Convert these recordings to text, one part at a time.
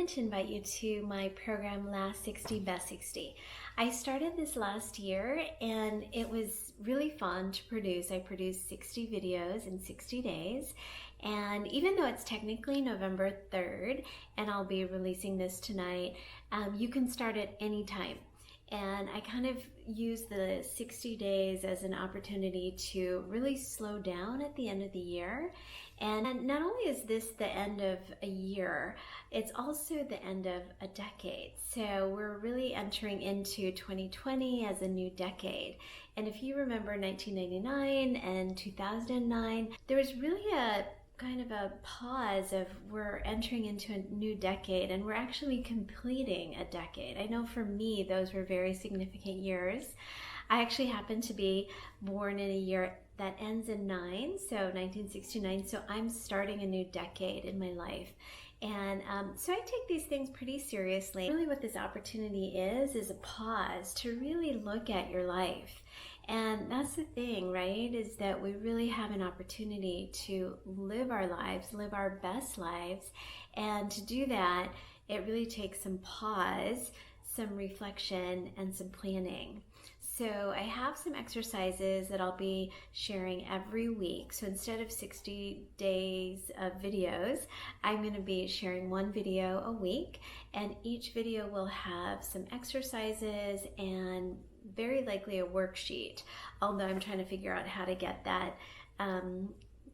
to invite you to my program Last60, Best60. I started this last year and it was really fun to produce. I produced 60 videos in 60 days. And even though it's technically November 3rd and I'll be releasing this tonight, you can start at any time. And I kind of use the 60 days as an opportunity to really slow down at the end of the year. And not only is this the end of a year, it's also the end of a decade. So we're really entering into 2020 as a new decade. And if you remember 1999 and 2009, there was really a kind of a pause of we're entering into a new decade and we're actually completing a decade. I know for me, those were very significant years. I actually happen to be born in a year that ends in 9, so 1969, so I'm starting a new decade in my life. And so I take these things pretty seriously. Really what this opportunity is a pause to really look at your life. And that's the thing, right, is that we really have an opportunity to live our lives, live our best lives. And to do that, it really takes some pause, some reflection, and some planning. So I have some exercises that I'll be sharing every week. So instead of 60 days of videos, I'm going to be sharing one video a week, and each video will have some exercises and very likely a worksheet, although I'm trying to figure out how to get that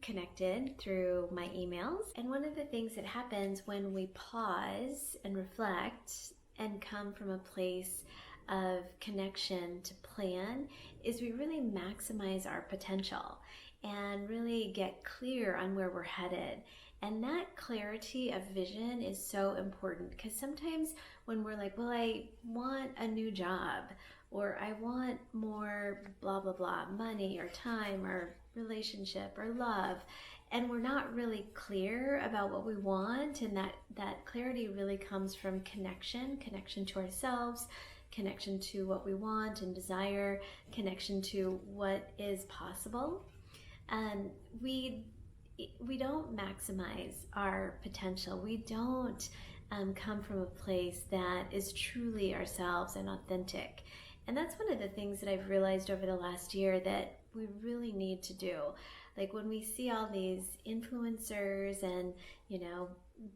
connected through my emails. And one of the things that happens when we pause and reflect and come from a place of connection to plan is we really maximize our potential and really get clear on where we're headed. And that clarity of vision is so important, because sometimes when we're like, well, I want a new job, or I want more blah, blah, blah, money or time or relationship or love, and we're not really clear about what we want, and that clarity really comes from connection to ourselves, connection to what we want and desire, connection to what is possible. We don't maximize our potential. We don't come from a place that is truly ourselves and authentic. And that's one of the things that I've realized over the last year that we really need to do. Like when we see all these influencers and,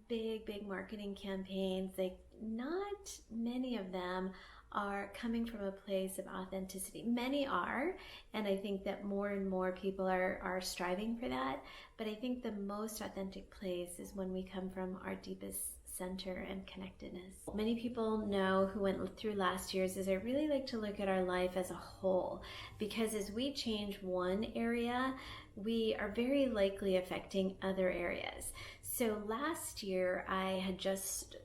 big marketing campaigns, like not many of them are coming from a place of authenticity. Many are, and I think that more and more people are striving for that. But I think the most authentic place is when we come from our deepest center and connectedness. Many people know who went through last year's is I really like to look at our life as a whole, because as we change one area, we are very likely affecting other areas. So last year I had just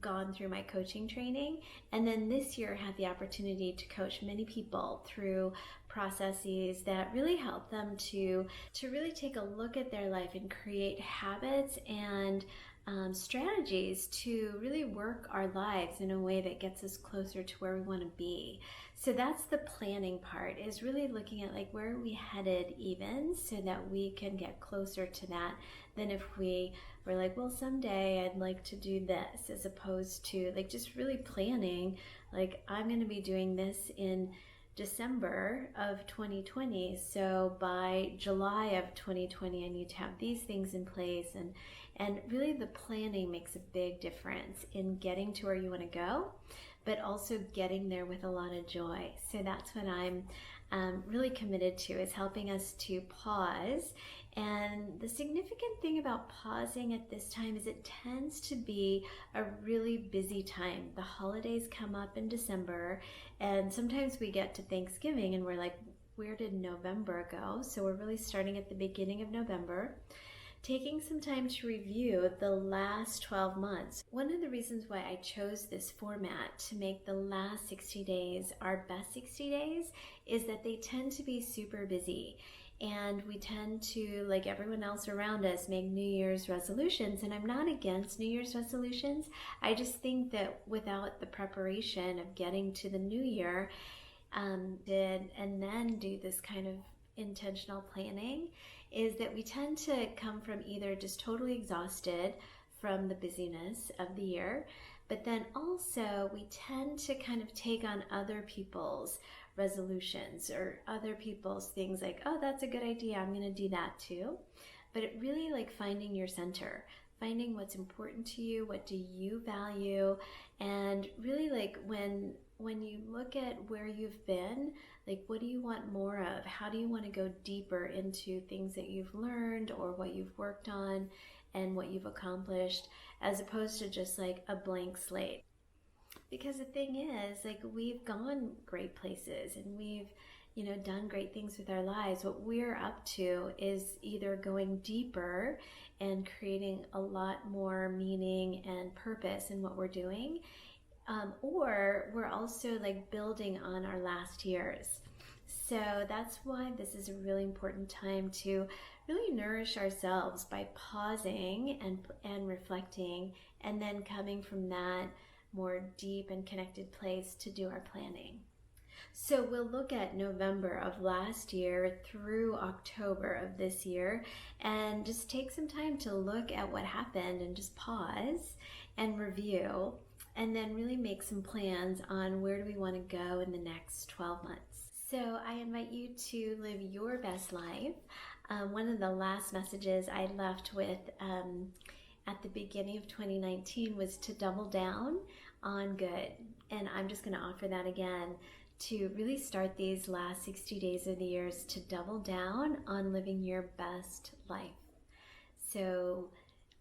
gone through my coaching training, and then this year had the opportunity to coach many people through processes that really help them to really take a look at their life and create habits and strategies to really work our lives in a way that gets us closer to where we want to be. So that's the planning part, is really looking at like where are we headed even, so that we can get closer to that than if we were like, well, someday I'd like to do this, as opposed to like just really planning like I'm going to be doing this in December of 2020, so by July of 2020 I need to have these things in place, and really the planning makes a big difference in getting to where you want to go, but also getting there with a lot of joy. So that's what I'm really committed to, is helping us to pause. And the significant thing about pausing at this time is it tends to be a really busy time. The holidays come up in December, and sometimes we get to Thanksgiving and we're like, where did November go? So we're really starting at the beginning of November, taking some time to review the last 12 months. One of the reasons why I chose this format to make the last 60 days our best 60 days is that they tend to be super busy. And we tend to, like everyone else around us, make New Year's resolutions. And I'm not against New Year's resolutions. I just think that without the preparation of getting to the new year, and then do this kind of intentional planning, is that we tend to come from either just totally exhausted from the busyness of the year. But then also we tend to kind of take on other people's resolutions or other people's things like, oh, that's a good idea, I'm going to do that too. But it really like finding your center, finding what's important to you, what do you value, and really like when you look at where you've been, like what do you want more of? How do you want to go deeper into things that you've learned or what you've worked on and what you've accomplished, as opposed to just like a blank slate? Because the thing is, like, we've gone great places and we've, done great things with our lives. What we're up to is either going deeper and creating a lot more meaning and purpose in what we're doing, or we're also like building on our last years. So that's why this is a really important time to really nourish ourselves by pausing and reflecting, and then coming from that more deep and connected place to do our planning. So we'll look at November of last year through October of this year and just take some time to look at what happened and just pause and review, and then really make some plans on where do we want to go in the next 12 months. So I invite you to live your best life. One of the last messages I left with at the beginning of 2019 was to double down on good. And I'm just going to offer that again, to really start these last 60 days of the years to double down on living your best life. So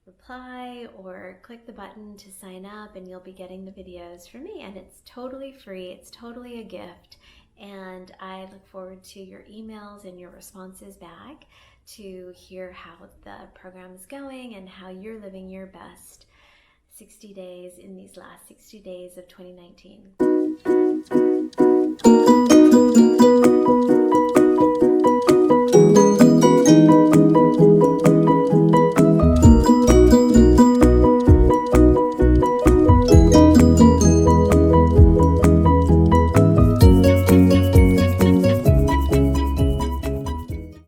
reply or click the button to sign up and you'll be getting the videos from me, and it's totally free. It's totally a gift, and I look forward to your emails and your responses back to hear how the program is going and how you're living your best 60 days in these last 60 days of 2019.